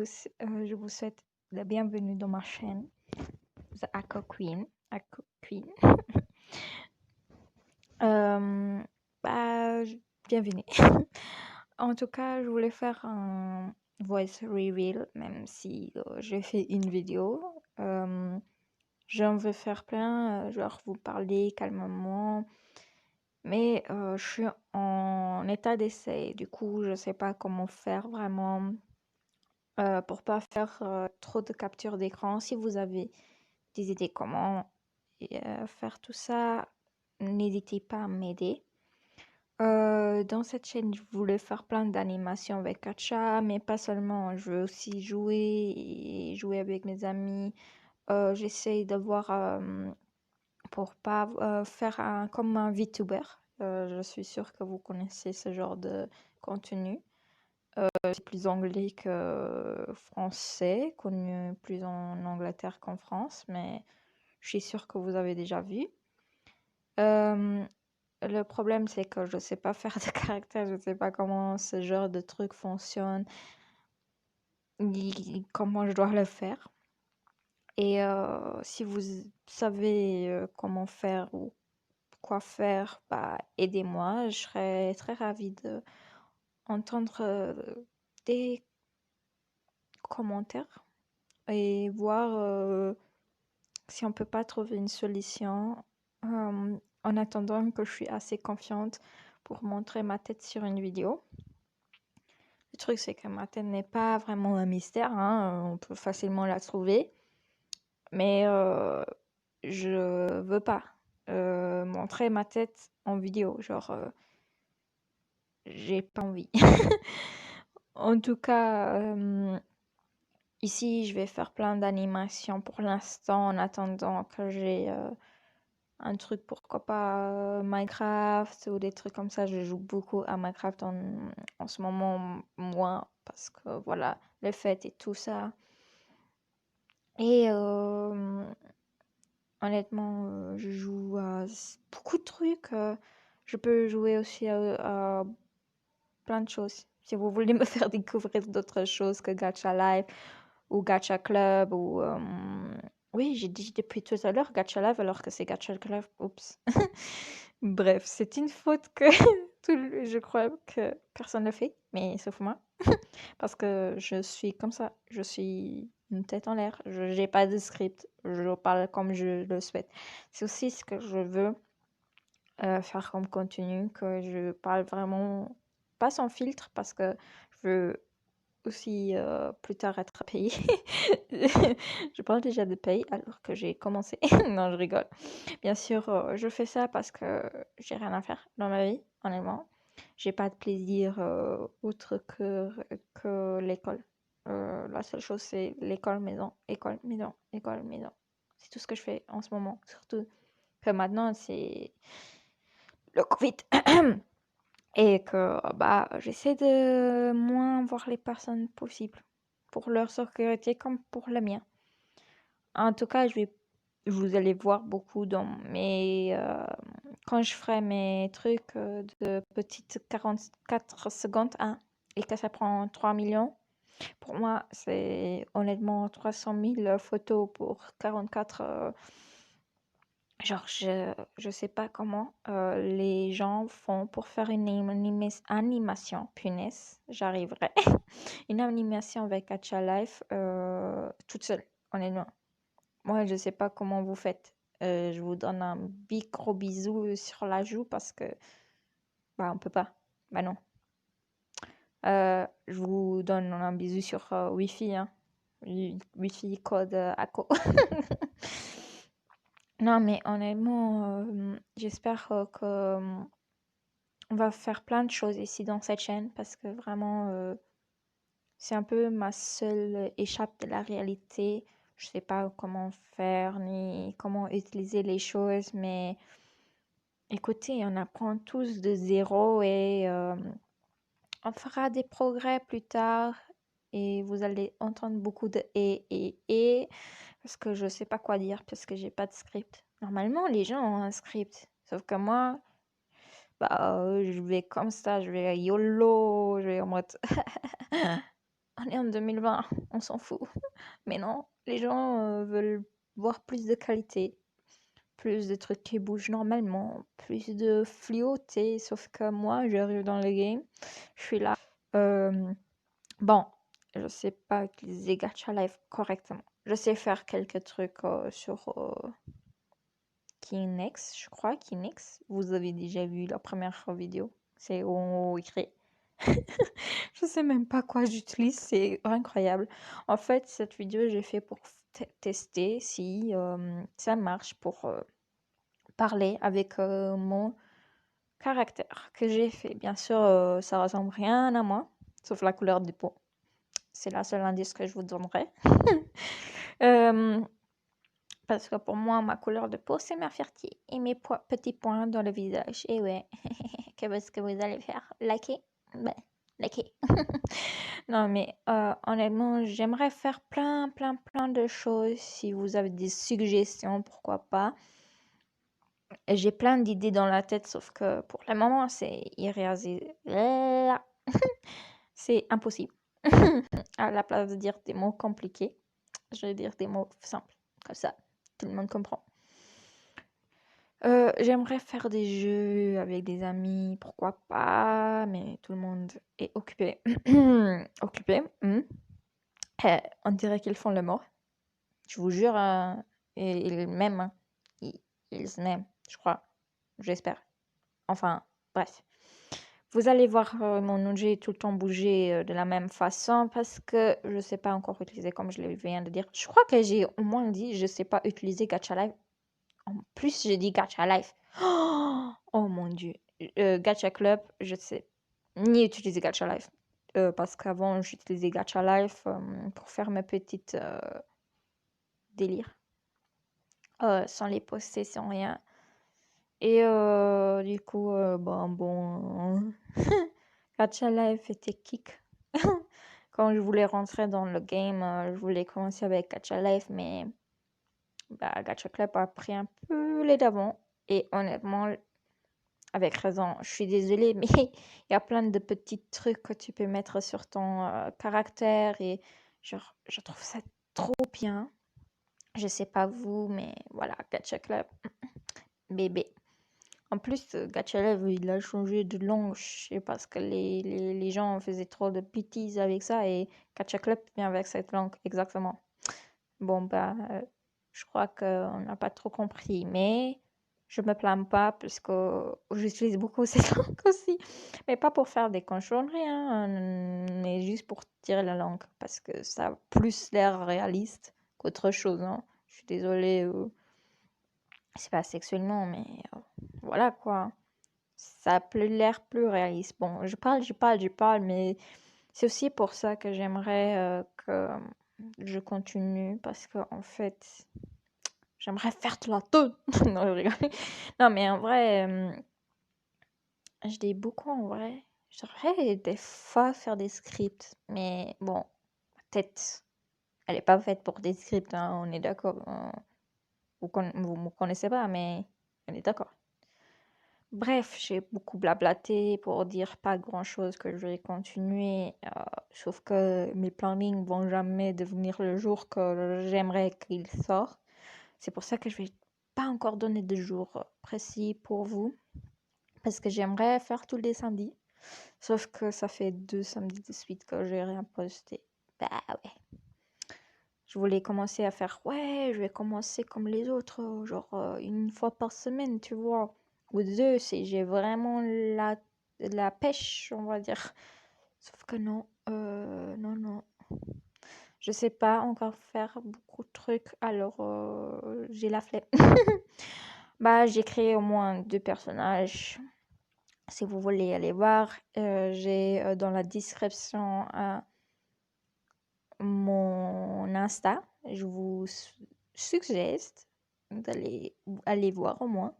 Je vous souhaite la bienvenue dans ma chaîne, The Aqua Queen. Aqua Queen. Euh, Bienvenue. En tout cas, je voulais faire un voice reveal, même si j'ai fait une vidéo. J'en veux faire plein, genre vous parler calmement. Mais je suis en état d'essai, du coup, je sais pas comment faire vraiment pour pas faire trop de captures d'écran. Si vous avez des idées comment faire tout ça, n'hésitez pas à m'aider. Dans cette chaîne, je voulais faire plein d'animations avec Gacha, mais pas seulement. Je veux aussi jouer et jouer avec mes amis. J'essaye de voir pour pas faire comme un VTuber. Je suis sûre que vous connaissez ce genre de contenu. C'est plus anglais que français, connu plus en Angleterre qu'en France, mais je suis sûre que vous avez déjà vu. Le problème, c'est que je sais pas faire de caractère, je sais pas comment ce genre de truc fonctionne, ni comment je dois le faire. Et si vous savez comment faire ou quoi faire, bah, aidez-moi. Je serais très ravie d'entendre des commentaires et voir si on peut pas trouver une solution. En attendant que je suis assez confiante pour montrer ma tête sur une vidéo. Le truc, c'est que ma tête n'est pas vraiment un mystère, hein, on peut facilement la trouver. Mais je veux pas montrer ma tête en vidéo. Genre, j'ai pas envie. En tout cas, ici, je vais faire plein d'animations pour l'instant en attendant que j'ai un truc, pourquoi pas Minecraft ou des trucs comme ça. Je joue beaucoup à Minecraft en ce moment, moins, parce que voilà, les fêtes et tout ça. Et honnêtement, je joue à beaucoup de trucs. Je peux jouer aussi à plein de choses. Si vous voulez me faire découvrir d'autres choses que Gacha Live ou Gacha Club ou... Oui, j'ai dit depuis tout à l'heure Gacha Live alors que c'est Gacha Club. Oups. Bref, c'est une faute que je crois que personne ne fait, mais sauf moi. Parce que je suis comme ça. Je suis une tête en l'air. Je n'ai pas de script. Je parle comme je le souhaite. C'est aussi ce que je veux faire comme contenu, que je parle vraiment pas sans filtre parce que je veux aussi plus tard être payée. Je parle déjà de paye alors que j'ai commencé. Non, je rigole. Bien sûr, je fais ça parce que j'ai rien à faire dans ma vie, honnêtement. J'ai pas de plaisir autre que l'école. La seule chose, c'est l'école, maison, école, maison, école, maison. C'est tout ce que je fais en ce moment. Surtout que maintenant, c'est le Covid. Et que bah, j'essaie de moins voir les personnes possibles. Pour leur sécurité comme pour la mienne. En tout cas, vous allez voir beaucoup dans mes... quand je ferai mes trucs de petites 44 secondes, hein, et que ça prend 3 millions, pour moi, c'est honnêtement 300 000 photos pour 44... genre, je sais pas comment les gens font pour faire une animation. Punaise, j'arriverai. Une animation avec Gacha Life toute seule, honnêtement. Moi, je sais pas comment vous faites. Je vous donne un big gros bisou sur la joue parce que bah on peut pas. Bah non. Je vous donne un bisou sur Wi-Fi, hein. Wi-Fi code ACO. Non, mais honnêtement, j'espère que on va faire plein de choses ici dans cette chaîne parce que vraiment, c'est un peu ma seule échappe de la réalité. Je sais pas comment faire ni comment utiliser les choses, mais écoutez, on apprend tous de zéro et on fera des progrès plus tard. Et vous allez entendre beaucoup de et parce que je sais pas quoi dire parce que j'ai pas de script. Normalement, les gens ont un script, sauf que moi, bah, je vais comme ça, je vais YOLO, je vais en mode on est en 2020, on s'en fout. Mais non, les gens veulent voir plus de qualité, plus de trucs qui bougent normalement, plus de fluidité. Sauf que moi, j'arrive dans le game, je suis là. Bon, je sais pas utiliser Gacha Life correctement. Je sais faire quelques trucs sur Kinex, je crois, Kinex. Vous avez déjà vu la première vidéo. C'est en écrit. Je sais même pas quoi j'utilise, c'est incroyable. En fait, cette vidéo, j'ai fait pour tester si ça marche pour parler avec mon caractère que j'ai fait. Bien sûr, ça ressemble rien à moi, sauf la couleur de peau. C'est la seule indice que je vous donnerai. Parce que pour moi, ma couleur de peau, c'est ma fierté et mes petits points dans le visage. Et ouais, qu'est-ce que vous allez faire? Liker? Ben, liker. Non, mais honnêtement, j'aimerais faire plein de choses. Si vous avez des suggestions, pourquoi pas. J'ai plein d'idées dans la tête, sauf que pour le moment, c'est irréalisable. C'est impossible. À la place de dire des mots compliqués, je vais dire des mots simples. Comme ça, tout le monde comprend. J'aimerais faire des jeux avec des amis, pourquoi pas, mais tout le monde est occupé. Occupé. On dirait qu'ils font le mort. Je vous jure, ils m'aiment. Hein. Ils m'aiment, je crois. J'espère. Enfin, bref. Vous allez voir mon objet tout le temps bouger de la même façon parce que je ne sais pas encore utiliser comme je viens de dire. Je crois que j'ai au moins dit je ne sais pas utiliser Gacha Life. En plus, j'ai dit Gacha Life. Oh mon dieu. Gacha Club, je sais ni utiliser Gacha Life. Parce qu'avant, j'utilisais Gacha Life pour faire mes petites délires. Sans les poster, sans rien. Et du coup, bon. Gacha Life était kick. Quand je voulais rentrer dans le game, je voulais commencer avec Gacha Life, mais Gacha Club a pris un peu les devants. Et honnêtement, avec raison, je suis désolée, mais il y a plein de petits trucs que tu peux mettre sur ton caractère et genre, je trouve ça trop bien. Je sais pas vous, mais voilà, Gacha Club, bébé. En plus, Gacha Live, il a changé de langue, je sais parce que les gens faisaient trop de bêtises avec ça et Gacha Club vient avec cette langue, exactement. Bon, je crois qu'on n'a pas trop compris, mais je me plains pas parce que j'utilise beaucoup cette langue aussi. Mais pas pour faire des conneries, hein, mais juste pour tirer la langue parce que ça a plus l'air réaliste qu'autre chose. Hein. Je suis désolée, c'est pas sexuellement, mais voilà quoi. Ça a l'air plus réaliste. Bon, je parle, mais c'est aussi pour ça que j'aimerais que je continue parce que en fait, j'aimerais faire de la thune. Non, je rigole. Non, mais en vrai, je dis beaucoup en vrai. J'aimerais des fois faire des scripts, mais bon, ma tête, elle est pas faite pour des scripts, hein, on est d'accord. Vous me connaissez pas, mais on est d'accord. Bref, j'ai beaucoup blablaté pour dire pas grand-chose que je vais continuer, sauf que mes plannings vont jamais devenir le jour que j'aimerais qu'ils sortent. C'est pour ça que je vais pas encore donner de jour précis pour vous, parce que j'aimerais faire tous les samedis, sauf que ça fait 2 samedis de suite que j'ai rien posté. Bah ouais. Je voulais commencer à faire, ouais, je vais commencer comme les autres, genre une fois par semaine, tu vois. Ou deux, si j'ai vraiment la pêche, on va dire. Sauf que non, non. Je sais pas encore faire beaucoup de trucs, alors j'ai la flemme. J'ai créé au moins 2 personnages. Si vous voulez aller voir, j'ai dans la description mon Insta. Je vous suggère d'aller aller voir au moins.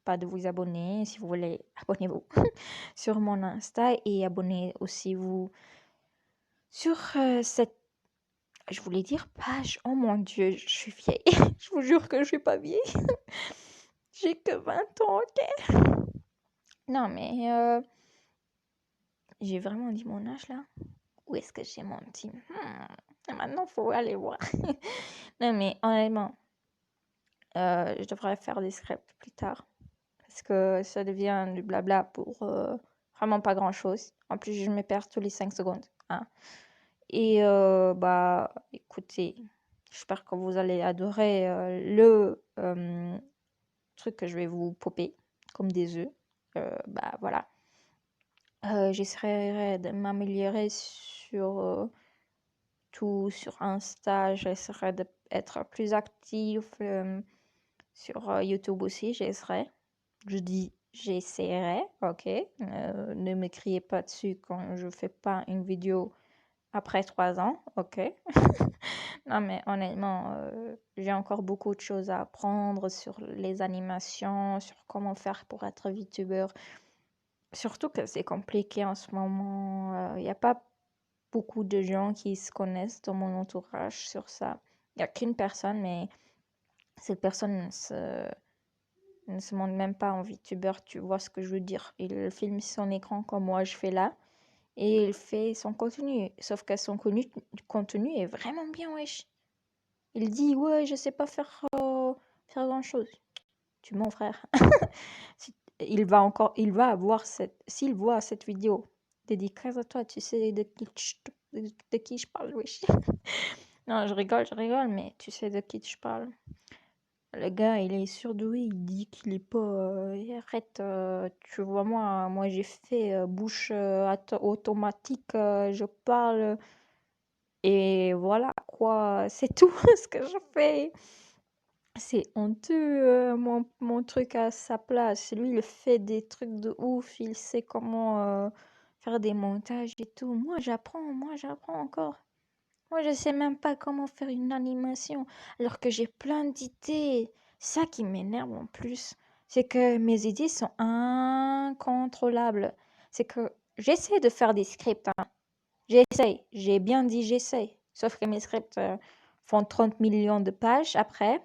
Pas de vous abonner. Si vous voulez, abonnez-vous sur mon Insta et abonnez aussi vous sur cette, je voulais dire page. Oh mon Dieu, je suis vieille. Je vous jure que je suis pas vieille. J'ai que 20 ans, ok? Non, mais j'ai vraiment dit mon âge là? Où est-ce que j'ai mon team? Et maintenant, faut aller voir. Non, mais honnêtement, je devrais faire des scripts plus tard. Parce que ça devient du blabla pour vraiment pas grand-chose. En plus, je me perds tous les 5 secondes. Hein. Et bah, écoutez, j'espère que vous allez adorer le truc que je vais vous popper comme des œufs. Bah voilà. J'essaierai de m'améliorer sur tout sur Insta. J'essaierai d'être plus active sur YouTube aussi. J'essaierai. Je dis j'essaierai, ok. Ne me criez pas dessus quand je fais pas une vidéo après 3 ans, ok. Non, mais honnêtement, j'ai encore beaucoup de choses à apprendre sur les animations, sur comment faire pour être VTubeur. Surtout que c'est compliqué en ce moment. Il n'y a pas beaucoup de gens qui se connaissent dans mon entourage sur ça. Il n'y a qu'une personne, mais cette personne ne se montre même pas en VTuber, tu vois ce que je veux dire. Il filme son écran comme moi je fais là, et il fait son contenu. Sauf que son contenu est vraiment bien, wesh. Il dit, ouais, je sais pas faire grand-chose. Tu mens, frère. Il va avoir s'il voit cette vidéo, dédicace à toi, tu sais de qui je parle, wesh. Non, je rigole, mais tu sais de qui je parle. Le gars, il est surdoué, il dit qu'il est pas. Arrête, tu vois, moi j'ai fait bouche automatique, je parle, et voilà quoi, c'est tout ce que je fais. C'est honteux, mon truc à sa place. Lui, il fait des trucs de ouf, il sait comment faire des montages et tout. Moi, j'apprends encore. Moi, je sais même pas comment faire une animation, alors que j'ai plein d'idées. Ça qui m'énerve en plus, c'est que mes idées sont incontrôlables. C'est que j'essaie de faire des scripts, hein. J'essaie, j'ai bien dit j'essaie. Sauf que mes scripts font 30 millions de pages après,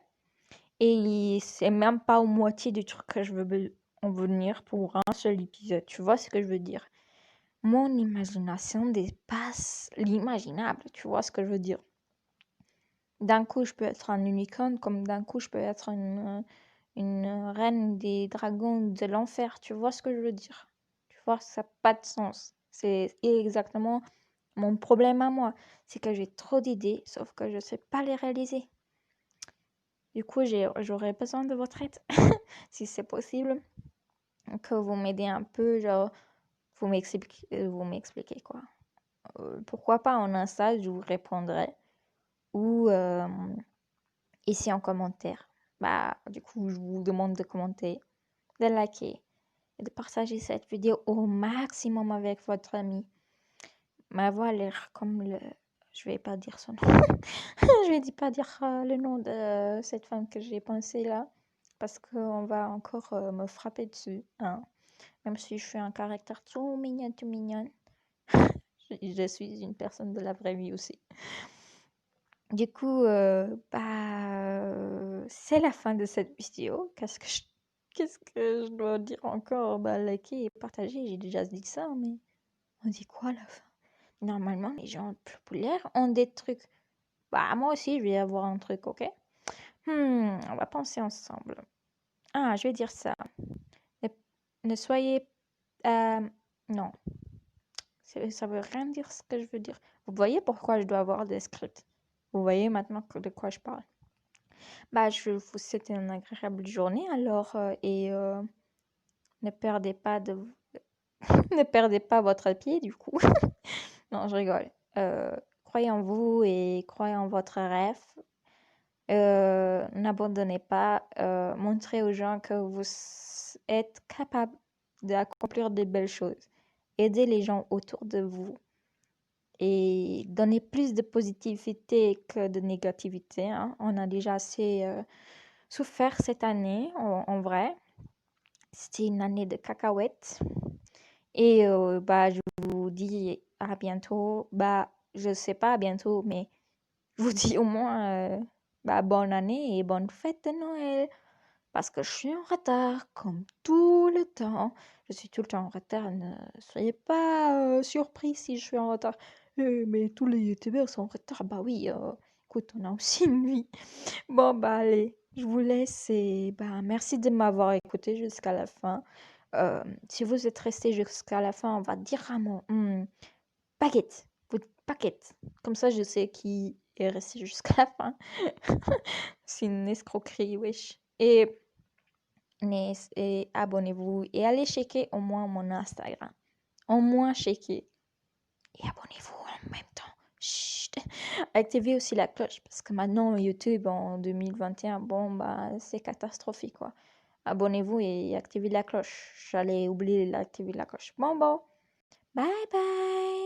et c'est même pas au moitié du truc que je veux en venir pour un seul épisode. Tu vois ce que je veux dire? Mon imagination dépasse l'imaginable. Tu vois ce que je veux dire? D'un coup, je peux être un unicorn, comme d'un coup, je peux être une reine des dragons de l'enfer. Tu vois ce que je veux dire? Tu vois, ça n'a pas de sens. C'est exactement mon problème à moi. C'est que j'ai trop d'idées, sauf que je ne sais pas les réaliser. Du coup, j'aurais besoin de votre aide, si c'est possible, que vous m'aidez un peu, genre, vous m'expliquez quoi. Pourquoi pas en Insta, je vous répondrai. Ou ici en commentaire. Bah, du coup, je vous demande de commenter, de liker et de partager cette vidéo au maximum avec votre ami. Ma voix a l'air comme le... Je vais pas dire son nom. Je vais pas dire le nom de cette femme que j'ai pensée là. Parce qu'on va encore me frapper dessus. Hein. Même si je suis un caractère tout mignon, tout mignonne. Je suis une personne de la vraie vie aussi. Du coup, c'est la fin de cette vidéo. Qu'est-ce que je dois dire encore? Bah, liker et partager, j'ai déjà dit ça, mais on dit quoi à la fin? Normalement, les gens populaires ont des trucs. Bah, moi aussi, je vais avoir un truc, ok? On va penser ensemble. Ah, je vais dire ça. Ne, ne soyez... non, ça veut rien dire ce que je veux dire. Vous voyez pourquoi je dois avoir des scripts? Vous voyez maintenant de quoi je parle? Bah, je vous souhaite une agréable journée alors et ne perdez pas de ne perdez pas votre pied du coup. Non, je rigole. Croyez en vous et croyez en votre rêve. N'abandonnez pas. Montrez aux gens que vous êtes capable d'accomplir de belles choses. Aidez les gens autour de vous et donnez plus de positivité que de négativité. Hein. On a déjà assez souffert cette année, en vrai. C'était une année de cacahuètes. Et bah, je vous dis à bientôt. Bah, je sais pas à bientôt, mais je vous dis au moins bah, bonne année et bonne fête de Noël. Parce que je suis en retard, comme tout le temps. Je suis tout le temps en retard. Ne soyez pas surpris si je suis en retard. Mais tous les youtubeurs sont en retard. Bah oui, écoute, on a aussi une vie. Bon, bah allez, je vous laisse et bah merci de m'avoir écouté jusqu'à la fin. Si vous êtes resté jusqu'à la fin, on va dire à mon paquette, votre paquette. Comme ça, je sais qui est resté jusqu'à la fin. C'est une escroquerie, wesh. Et abonnez-vous et allez checker au moins mon Instagram. Au moins checker. Et abonnez-vous en même temps. Chut. Activez aussi la cloche parce que maintenant YouTube en 2021, bon bah c'est catastrophique quoi. Abonnez-vous et activez la cloche. J'allais oublier d'activer la cloche. Bon bon. Bye bye.